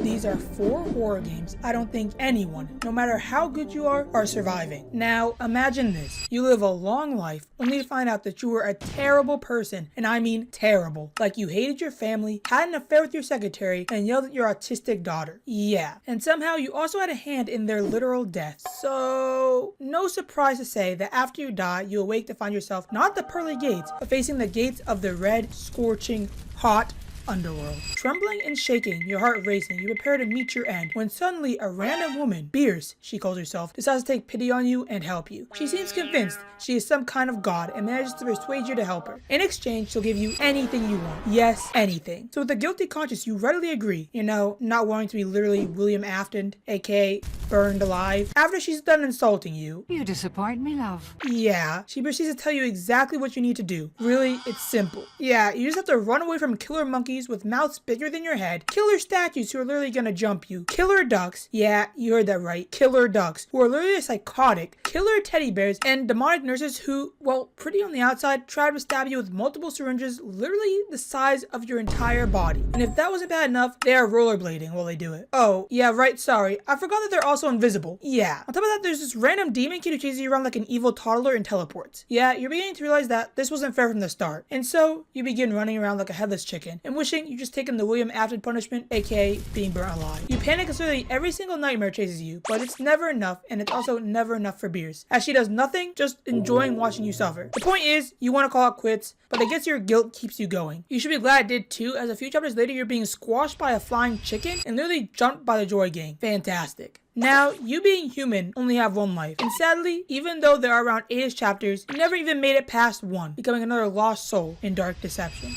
These are 4 horror games I don't think anyone, no matter how good you are surviving. Now, imagine this. You live a long life only to find out that you were a terrible person, and I mean terrible. Like you hated your family, had an affair with your secretary, and yelled at your autistic daughter. Yeah. And somehow you also had a hand in their literal death. So, no surprise to say that after you die, you awake to find yourself not at the pearly gates, but facing the gates of the red, scorching, hot Underworld. Trembling and shaking, your heart racing, you prepare to meet your end, when suddenly a random woman, Beers, she calls herself, decides to take pity on you and help you. She seems convinced she is some kind of god and manages to persuade you to help her. In exchange, she'll give you anything you want. Yes, anything. So with a guilty conscience, you readily agree. You know, not wanting to be literally William Afton, aka burned alive. After she's done insulting you. You disappoint me, love. Yeah, she proceeds to tell you exactly what you need to do. Really, it's simple. Yeah, you just have to run away from killer monkeys with mouths bigger than your head, killer statues who are literally gonna jump you, killer ducks, yeah, you heard that right, killer ducks, who are literally psychotic, killer teddy bears, and demonic nurses who, well, pretty on the outside, try to stab you with multiple syringes literally the size of your entire body. And if that wasn't bad enough, they are rollerblading while they do it. Oh, yeah, right, sorry, I forgot that they're also invisible. Yeah, on top of that, there's this random demon kid who chases you around like an evil toddler and teleports. Yeah, you're beginning to realize that this wasn't fair from the start. And so, you begin running around like a headless chicken, and wishing you just taken the William Afton punishment, aka being burnt alive. You panic as literally every single nightmare chases you, but it's never enough, and it's also never enough for Beers, as she does nothing, just enjoying watching you suffer. The point is, you want to call it quits, but I guess your guilt keeps you going. You should be glad it did too, as a few chapters later you're being squashed by a flying chicken and literally jumped by the Joy Gang. Fantastic. Now, you being human only have one life, and sadly, even though there are around 8 chapters, you never even made it past 1, becoming another lost soul in dark deception.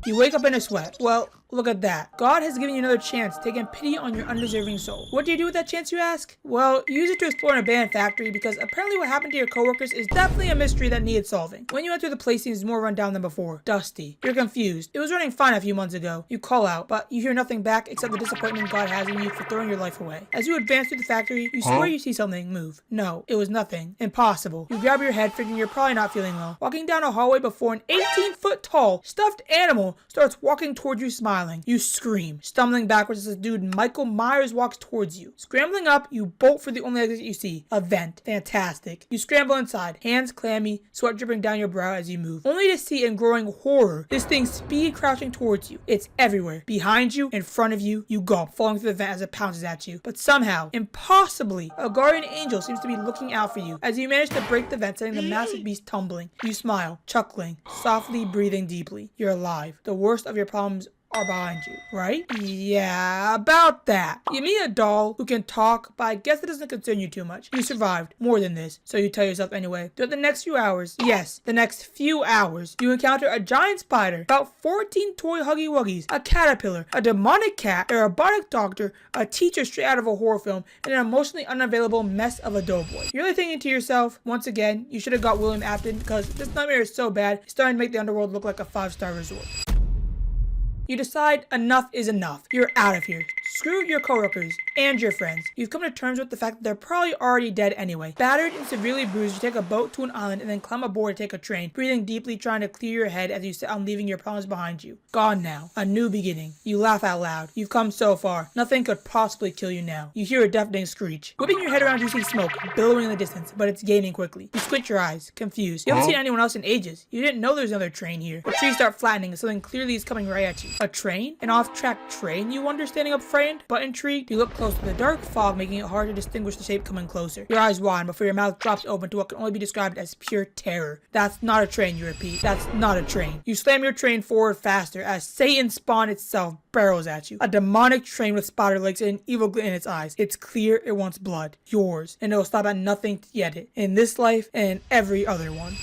You wake up in a sweat. Well, look at that. God has given you another chance, taking pity on your undeserving soul. What do you do with that chance, you ask? Well, use it to explore an abandoned factory, because apparently what happened to your coworkers is definitely a mystery that needed solving. When you enter, the place seems more run down than before. Dusty. You're confused. It was running fine a few months ago. You call out, but you hear nothing back except the disappointment God has in you for throwing your life away. As you advance through the factory, you swear you see something move. No, it was nothing. Impossible. You grab your head, figuring you're probably not feeling well. Walking down a hallway before an 18-foot tall stuffed animal starts walking toward you smiling. You scream, stumbling backwards as this dude Michael Myers walks towards you. Scrambling up, you bolt for the only exit you see, a vent. Fantastic. You scramble inside, hands clammy, sweat dripping down your brow as you move, only to see in growing horror this thing speed crouching towards you. It's everywhere. Behind you, in front of you, you gulp, falling through the vent as it pounces at you. But somehow, impossibly, a guardian angel seems to be looking out for you as you manage to break the vent, sending the massive beast tumbling. You smile, chuckling, softly breathing deeply. You're alive. The worst of your problems are behind you, right? Yeah, about that. You meet a doll who can talk, but I guess it doesn't concern you too much. You survived more than this, so you tell yourself anyway. Throughout the next few hours, yes, the next few hours, you encounter a giant spider, about 14 toy Huggy Wuggies, a caterpillar, a demonic cat, a robotic doctor, a teacher straight out of a horror film, and an emotionally unavailable mess of a doughboy. You're really thinking to yourself, once again, you should have got William Afton, because this nightmare is so bad, it's starting to make the Underworld look like a 5-star resort. You decide enough is enough. You're out of here. Screw your coworkers and your friends. You've come to terms with the fact that they're probably already dead anyway. Battered and severely bruised, you take a boat to an island and then climb aboard to take a train, breathing deeply, trying to clear your head as you set on leaving your problems behind you. Gone now. A new beginning. You laugh out loud. You've come so far. Nothing could possibly kill you now. You hear a deafening screech. Whipping your head around, you see smoke billowing in the distance, but it's gaining quickly. You squint your eyes, confused. You haven't seen anyone else in ages. You didn't know there's another train here. The trees start flattening and something clearly is coming right at you. A train? An off-track train, you wonder, standing up framed? But intrigued, you look close to the dark fog, making it hard to distinguish the shape coming closer. Your eyes widen before your mouth drops open to what can only be described as pure terror. That's not a train, you repeat. That's not a train. You slam your train forward faster as Satan spawn itself barrels at you. A demonic train with spider legs and an evil glint in its eyes. It's clear it wants blood. Yours. And it will stop at nothing to get it. In this life and every other one.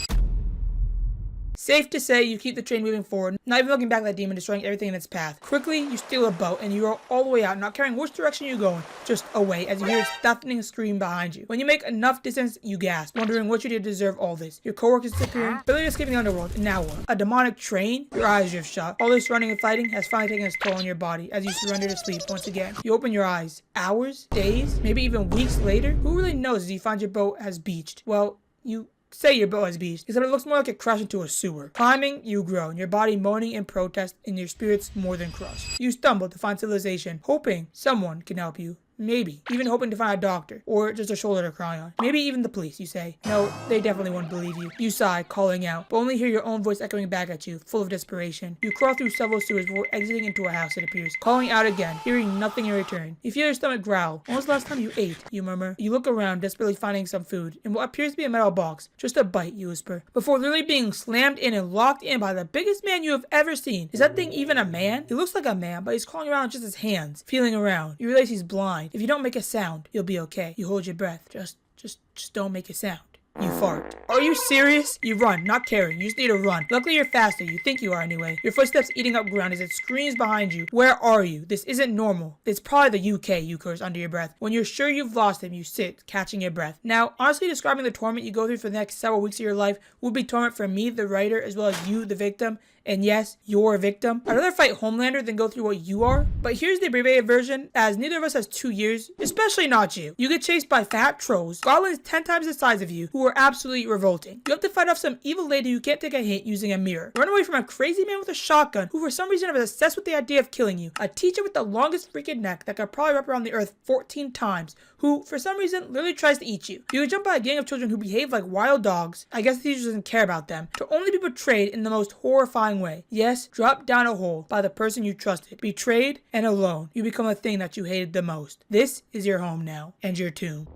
Safe to say, you keep the train moving forward, not even looking back at that demon, destroying everything in its path. Quickly, you steal a boat, and you roll all the way out, not caring which direction you're going, just away, as you hear its deafening scream behind you. When you make enough distance, you gasp, wondering what you did to deserve all this. Your coworkers disappearing, barely escaping the Underworld, and now what? A demonic train? Your eyes drift shut. All this running and fighting has finally taken its toll on your body, as you surrender to sleep once again. You open your eyes. Hours? Days? Maybe even weeks later? Who really knows as you find your boat has beached? Well, you say your boat has beast, except it looks more like it crashed into a sewer. Climbing, you groan, your body moaning in protest, and your spirits more than crushed. You stumble to find civilization, hoping someone can help you. Maybe. Even hoping to find a doctor. Or just a shoulder to cry on. Maybe even the police, you say. No, they definitely won't believe you. You sigh, calling out, but only hear your own voice echoing back at you, full of desperation. You crawl through several sewers before exiting into a house, it appears. Calling out again, hearing nothing in return. You feel your stomach growl. When was the last time you ate? You murmur. You look around, desperately finding some food. In what appears to be a metal box. Just a bite, you whisper. Before literally being slammed in and locked in by the biggest man you have ever seen. Is that thing even a man? He looks like a man, but he's crawling around with just his hands, feeling around. You realize he's blind. If you don't make a sound, you'll be okay. You hold your breath. Just don't make a sound. You fart. Are you serious? You run, not caring. You just need to run. Luckily, you're faster. You think you are anyway. Your footsteps eating up ground as it screams behind you. Where are you? This isn't normal. It's probably the UK, you curse under your breath. When you're sure you've lost him, you sit, catching your breath. Now, honestly, describing the torment you go through for the next several weeks of your life would be torment for me, the writer, as well as you, the victim. And yes, you're a victim. I'd rather fight Homelander than go through what you are. But here's the abbreviated version, as neither of us has 2 years, especially not you. You get chased by fat trolls, goblins 10 times the size of you, who are absolutely revolting. You have to fight off some evil lady who can't take a hint using a mirror. Run away from a crazy man with a shotgun, who for some reason is obsessed with the idea of killing you. A teacher with the longest freaking neck that could probably wrap around the earth 14 times, who for some reason literally tries to eat you. You get jumped by a gang of children who behave like wild dogs. I guess the teacher doesn't care about them, to only be betrayed in the most horrifying way. Yes, dropped down a hole by the person you trusted. Betrayed and alone, you become a thing that you hated the most. This is your home now, and your tomb.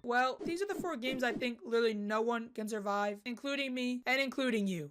Well, these are the 4 games I think literally no one can survive, including me and including you.